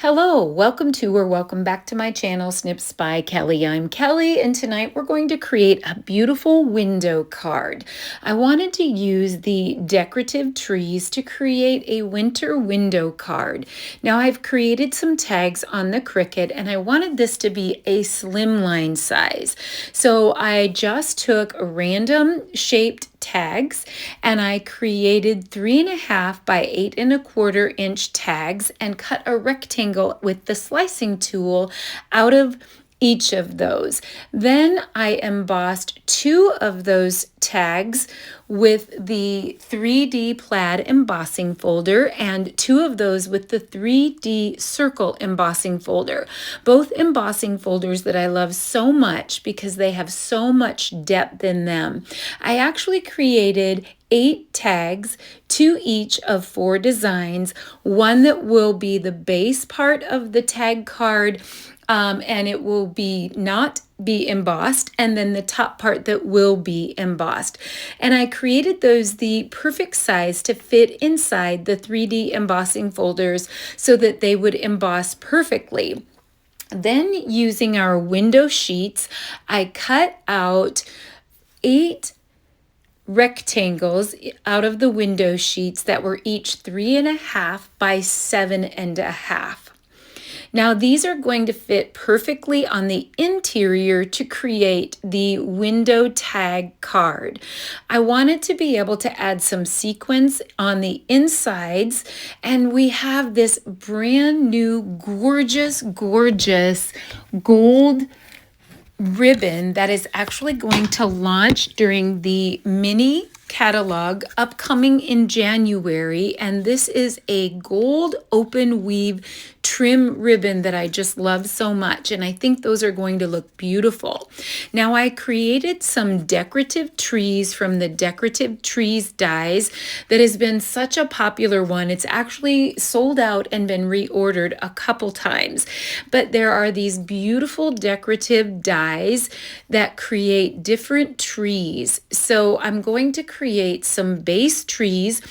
Hello, welcome to or welcome back to my channel, Snips by Kelly. I'm Kelly, and tonight we're going to create a beautiful window card. I wanted to use the Decorative Trees to create a winter window card. Now I've created some tags on the Cricut, and I wanted this to be a slimline size. So I just took random shaped tags and I created 3.5 by 8.25 inch tags and cut a rectangle with the slicing tool out of each of those. Then I embossed 2 of those tags with the 3D plaid embossing folder and 2 of those with the 3D circle embossing folder. Both embossing folders that I love so much because they have so much depth in them. I actually created 8 tags, 2 each of 4 designs, one that will be the base part of the tag card, and it will not be embossed, and then the top part that will be embossed. And I created those the perfect size to fit inside the 3D embossing folders so that they would emboss perfectly. Then using our window sheets, I cut out 8 rectangles out of the window sheets that were each 3.5 by 7.5. Now these are going to fit perfectly on the interior to create the window tag card. I wanted to be able to add some sequins on the insides, and we have this brand new gorgeous gold ribbon that is actually going to launch during the mini catalog upcoming in January, and this is a gold open weave trim ribbon that I just love so much, and I think those are going to look beautiful. Now I created some decorative trees from the Decorative Trees dies that has been such a popular one. It's actually sold out and been reordered a couple times, but there are these beautiful decorative dies that create different trees. So I'm going to create some base trees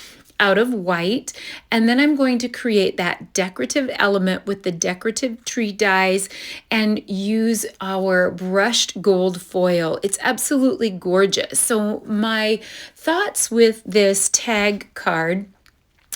out of white, and then I'm going to create that decorative element with the Decorative Tree dies and use our brushed gold foil. It's absolutely gorgeous. So my thoughts with this tag card,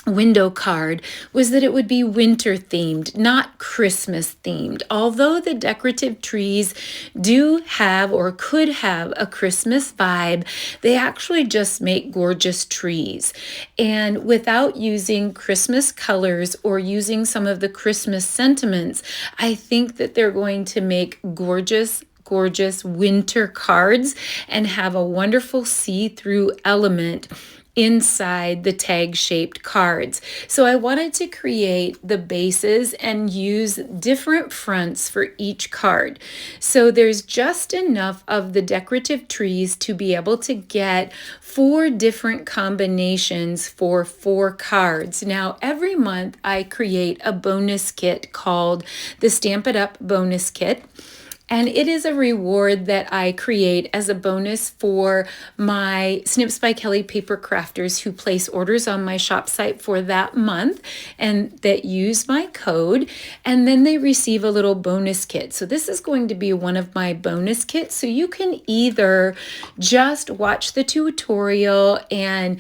window card, was that it would be winter themed, not Christmas themed. Although the Decorative Trees do have or could have a Christmas vibe, they actually just make gorgeous trees. And without using Christmas colors or using some of the Christmas sentiments, I think that they're going to make gorgeous winter cards and have a wonderful see-through element inside the tag shaped cards. So I wanted to create the bases and use different fronts for each card. So there's just enough of the Decorative Trees to be able to get 4 different combinations for 4 cards. Now every month I create a bonus kit called the Stampin' Up bonus kit. And it is a reward that I create as a bonus for my Snips by Kelly Papercrafters who place orders on my shop site for that month and that use my code. And then they receive a little bonus kit. So this is going to be one of my bonus kits. So you can either just watch the tutorial and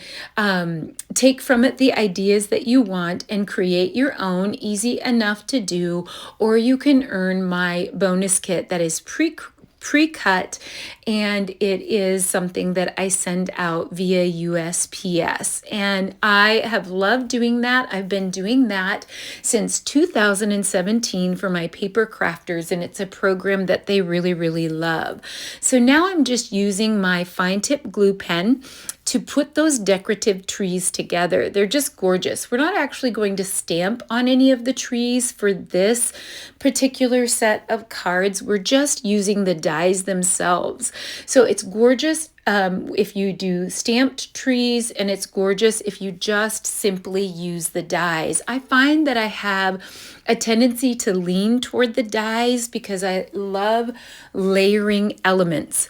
take from it the ideas that you want and create your own, easy enough to do, or you can earn my bonus kit that is pre-cut, and it is something that I send out via USPS. And I have loved doing that. I've been doing that since 2017 for my Papercrafters, and it's a program that they really love. So now I'm just using my fine tip glue pen to put those decorative trees together. They're just gorgeous. We're not actually going to stamp on any of the trees for this particular set of cards. We're just using the dies themselves. So it's gorgeous if you do stamped trees, and it's gorgeous if you just simply use the dies. I find that I have a tendency to lean toward the dies because I love layering elements.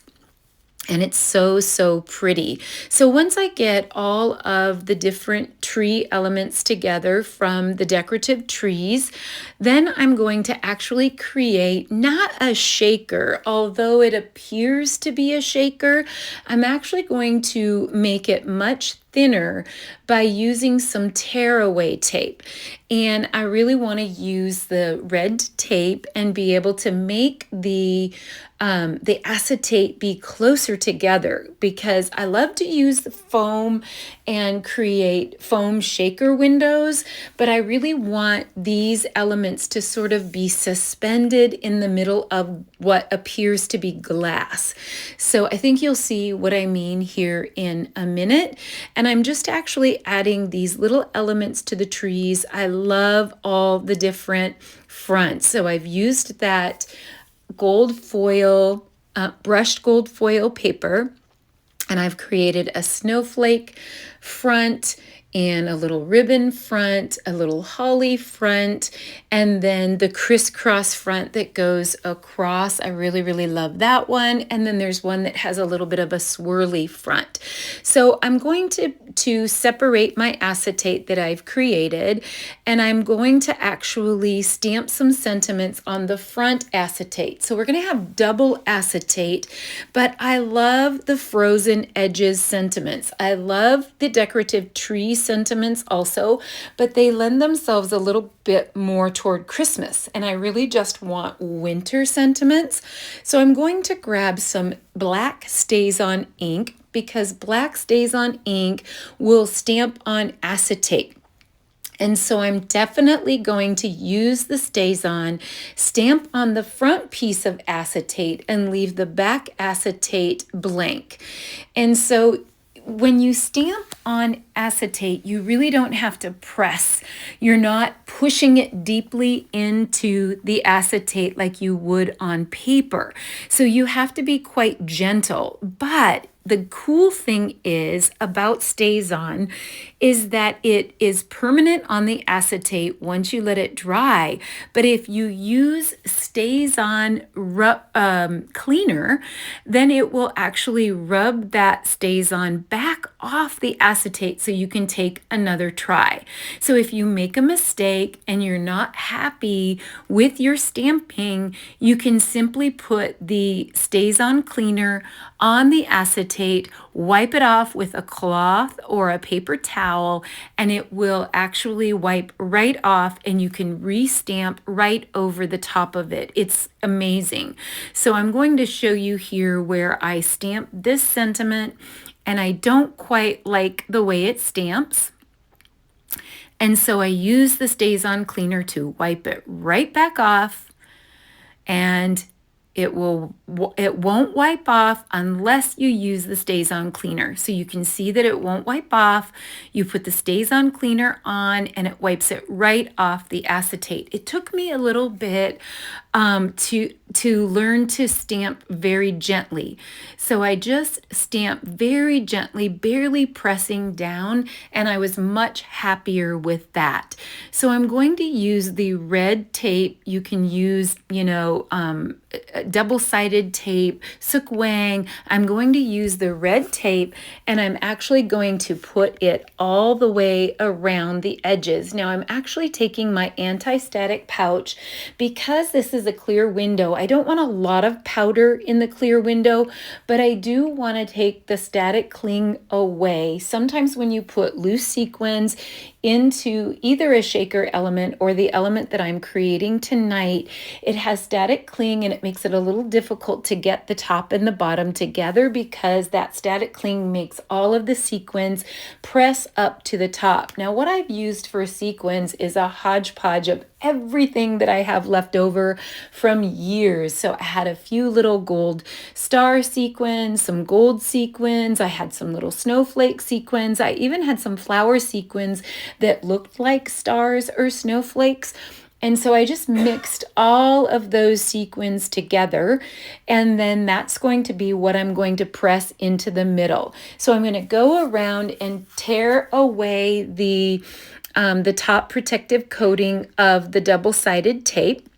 And it's so, so pretty. So once I get all of the different tree elements together from the decorative trees, then I'm going to actually create not a shaker, although it appears to be a shaker. I'm actually going to make it much thinner by using some tearaway tape. And I really want to use the red tape and be able to make the acetate be closer together, because I love to use the foam and create foam shaker windows, but I really want these elements to sort of be suspended in the middle of what appears to be glass. So I think you'll see what I mean here in a minute. And I'm just actually adding these little elements to the trees. I love all the different fronts. So I've used that gold foil, brushed gold foil paper, and I've created a snowflake front and a little ribbon front, a little holly front, and then the crisscross front that goes across. I really, really love that one. And then there's one that has a little bit of a swirly front. So I'm going to separate my acetate that I've created, and I'm going to actually stamp some sentiments on the front acetate. So we're going to have double acetate, but I love the frozen edges sentiments. I love the decorative tree sentiments also, but they lend themselves a little bit more toward Christmas, and I really just want winter sentiments. So I'm going to grab some black StazOn ink, because black StazOn ink will stamp on acetate. And so I'm definitely going to use the StazOn, stamp on the front piece of acetate, and leave the back acetate blank. And so when you stamp on acetate, you really don't have to press. You're not pushing it deeply into the acetate like you would on paper. So you have to be quite gentle. But the cool thing is about StazOn is that it is permanent on the acetate once you let it dry. But if you use StazOn cleaner, then it will actually rub that StazOn back off the acetate so you can take another try. So if you make a mistake and you're not happy with your stamping, you can simply put the StazOn cleaner on the acetate, wipe it off with a cloth or a paper towel, and it will actually wipe right off, and you can re-stamp right over the top of it. It's amazing. So I'm going to show you here where I stamp this sentiment, and I don't quite like the way it stamps. And so I use the StazOn cleaner to wipe it right back off, and it won't wipe off unless you use the StazOn cleaner. So you can see that it won't wipe off. You put the StazOn cleaner on and it wipes it right off the acetate. It took me a little bit to learn to stamp very gently. So I just stamp very gently, barely pressing down, and I was much happier with that. So I'm going to use the red tape. You can use, double-sided tape, Sequins. I'm going to use the red tape, and I'm actually going to put it all the way around the edges. Now I'm actually taking my anti-static pouch, because this is a clear window. I don't want a lot of powder in the clear window, but I do want to take the static cling away. Sometimes when you put loose sequins into either a shaker element or the element that I'm creating tonight, it has static cling, and it makes it a little difficult to get the top and the bottom together, because that static cling makes all of the sequins press up to the top. Now what I've used for sequins is a hodgepodge of everything that I have left over from years. So I had a few little gold star sequins, some gold sequins, I had some little snowflake sequins, I even had some flower sequins that looked like stars or snowflakes. And so I just mixed all of those sequins together, and then that's going to be what I'm going to press into the middle. So I'm going to go around and tear away the top protective coating of the double-sided tape.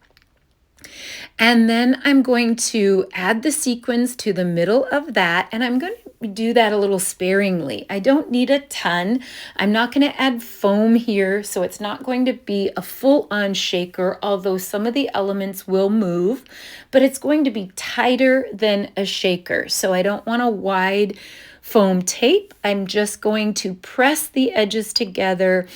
And then I'm going to add the sequins to the middle of that, and I'm going to do that a little sparingly. I don't need a ton. I'm not going to add foam here, so it's not going to be a full-on shaker, although some of the elements will move, but it's going to be tighter than a shaker. So I don't want a wide foam tape. I'm just going to press the edges together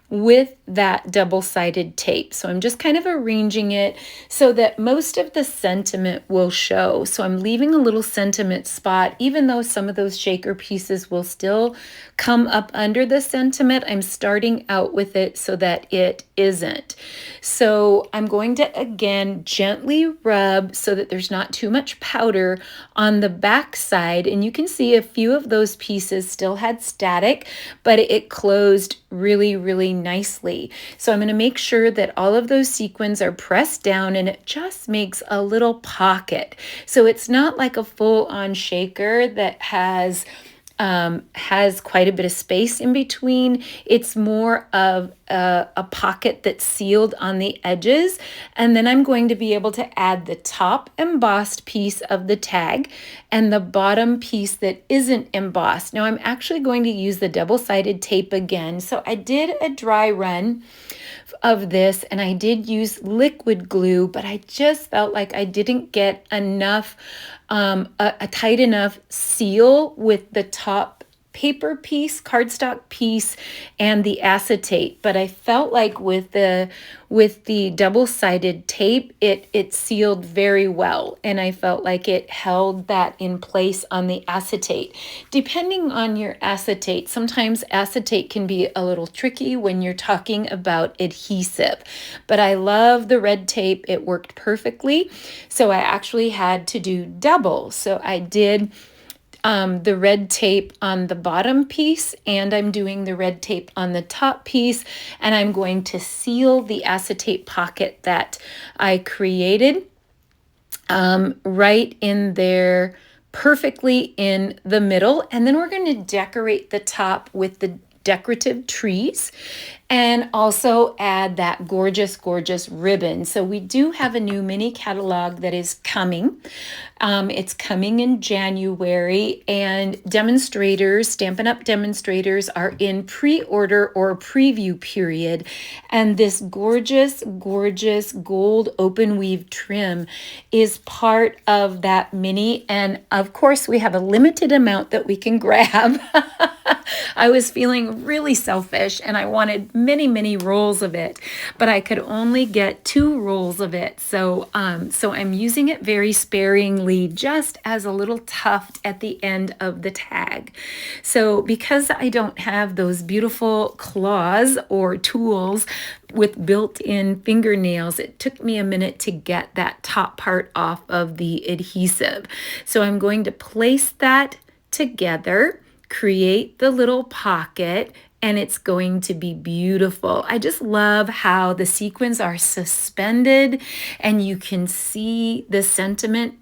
with that double-sided tape. So I'm just kind of arranging it so that most of the sentiment will show. So I'm leaving a little sentiment spot, even though some of those shaker pieces will still come up under the sentiment. I'm starting out with it so that it isn't. So I'm going to again gently rub so that there's not too much powder on the back side, and you can see a few of those pieces still had static, but it closed really nicely. So I'm going to make sure that all of those sequins are pressed down, and it just makes a little pocket. So it's not like a full-on shaker that has quite a bit of space in between. It's more of a pocket that's sealed on the edges. And then I'm going to be able to add the top embossed piece of the tag and the bottom piece that isn't embossed. Now I'm actually going to use the double-sided tape again. So I did a dry run of this, and I did use liquid glue, but I just felt like I didn't get enough, a tight enough seal with the top paper piece, cardstock piece, and the acetate. But I felt like with the double-sided tape, it sealed very well, and I felt like it held that in place on the acetate. Depending on your acetate, sometimes acetate can be a little tricky when you're talking about adhesive, but I love the red tape. It worked perfectly. So I actually had to do double. So I did the red tape on the bottom piece, and I'm doing the red tape on the top piece, and I'm going to seal the acetate pocket that I created right in there, perfectly in the middle. And then we're going to decorate the top with the decorative trees and also add that gorgeous ribbon. So we do have a new mini catalog that is coming. It's coming in January, and demonstrators, Stampin' Up! Demonstrators are in pre-order or preview period. And this gorgeous gold open weave trim is part of that mini. And of course, we have a limited amount that we can grab. I was feeling really selfish, and I wanted many rolls of it, but I could only get 2 rolls of it. So I'm using it very sparingly, just as a little tuft at the end of the tag. So because I don't have those beautiful claws or tools with built-in fingernails, it took me a minute to get that top part off of the adhesive. So I'm going to place that together, create the little pocket, and it's going to be beautiful. I just love how the sequins are suspended, and you can see the sentiment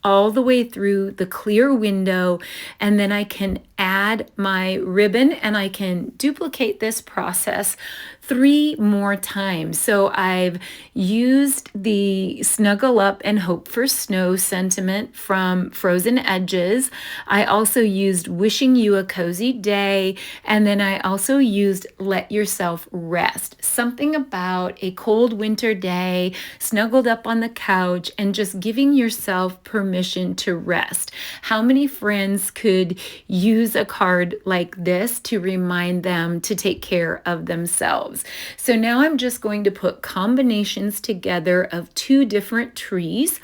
all the way through the clear window. And then I can add my ribbon, and I can duplicate this process 3 more times. So I've used the Snuggle Up and Hope for Snow sentiment from Frozen Edges. I also used Wishing You a Cozy Day, and then I also used Let Yourself Rest. Something about a cold winter day, snuggled up on the couch, and just giving yourself permission to rest. How many friends could use a card like this to remind them to take care of themselves? So now I'm just going to put combinations together of 2 different trees.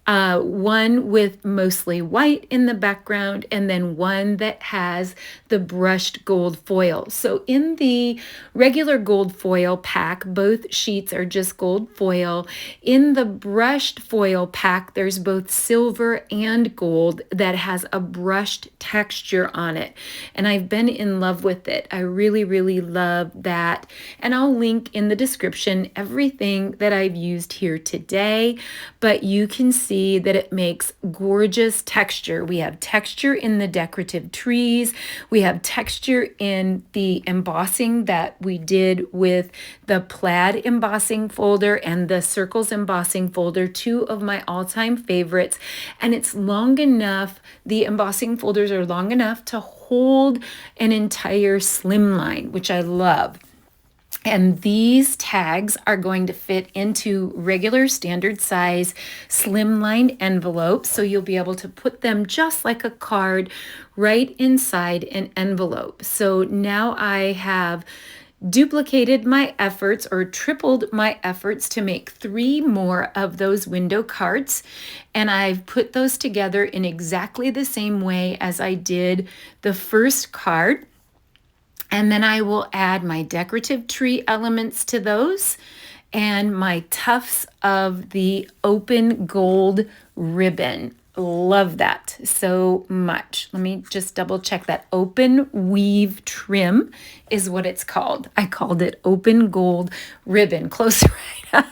One with mostly white in the background, and then one that has the brushed gold foil. So in the regular gold foil pack, both sheets are just gold foil. In the brushed foil pack, there's both silver and gold that has a brushed texture on it. And I've been in love with it. I really love that. And I'll link in the description everything that I've used here today, but you can see see that it makes gorgeous texture. We have texture in the decorative trees. We have texture in the embossing that we did with the plaid embossing folder and the circles embossing folder, two of my all-time favorites. And it's long enough, the embossing folders are long enough to hold an entire slimline, which I love. And these tags are going to fit into regular standard size slimline envelopes. So you'll be able to put them just like a card right inside an envelope. So now I have duplicated my efforts or tripled my efforts to make 3 more of those window cards. And I've put those together in exactly the same way as I did the first card. And then I will add my decorative tree elements to those and my tufts of the open gold ribbon. Love that so much. Let me just double check that. Open weave trim is what it's called. I called it open gold ribbon. Close right.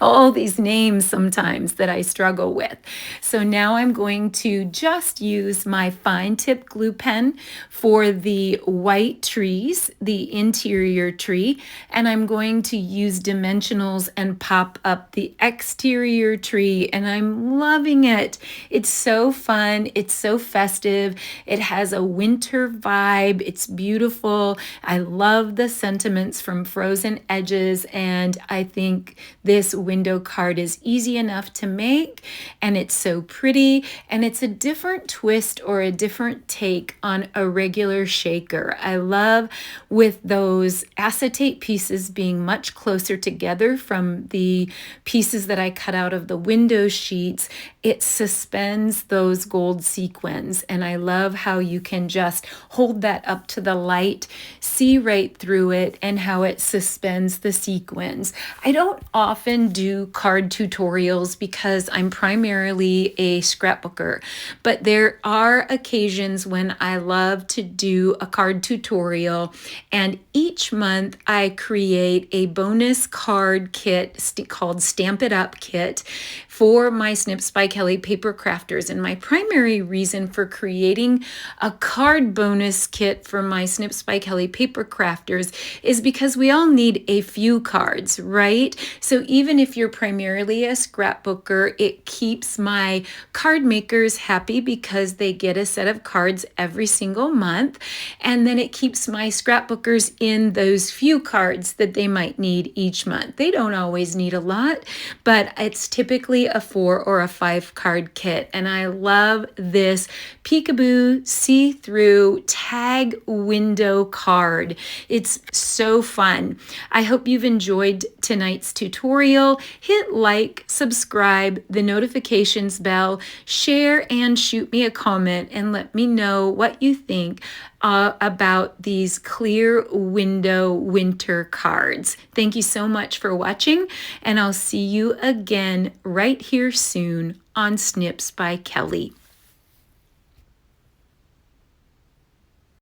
All these names sometimes that I struggle with. So now I'm going to just use my fine tip glue pen for the white trees, the interior tree, and I'm going to use dimensionals and pop up the exterior tree, and I'm loving it. It's so fun. It's so festive. It has a winter vibe. It's beautiful. I love the sentiments from Frozen Edges, and I think this window card is easy enough to make, and it's so pretty, and it's a different twist or a different take on a regular shaker. I love with those acetate pieces being much closer together from the pieces that I cut out of the window sheets. It suspends those gold sequins, and I love how you can just hold that up to the light, see right through it, and how it suspends the sequins. I don't often do card tutorials because I'm primarily a scrapbooker, but there are occasions when I love to do a card tutorial, and each month I create a bonus card kit called Stampin' Up kit for my Snips by Kelly Papercrafters. And my primary reason for creating a card bonus kit for my Snips by Kelly Papercrafters is because we all need a few cards, right? So even if you're primarily a scrapbooker, it keeps my card makers happy because they get a set of cards every single month. And then it keeps my scrapbookers in those few cards that they might need each month. They don't always need a lot, but it's typically a 4 or a 5 card kit. And I love this peekaboo see-through tag window card. It's so fun. I hope you've enjoyed tonight's tutorial. Hit like, subscribe, the notifications bell, share, and shoot me a comment and let me know what you think about these clear window winter cards. Thank you so much for watching, and I'll see you again right here soon on Snips by Kelly.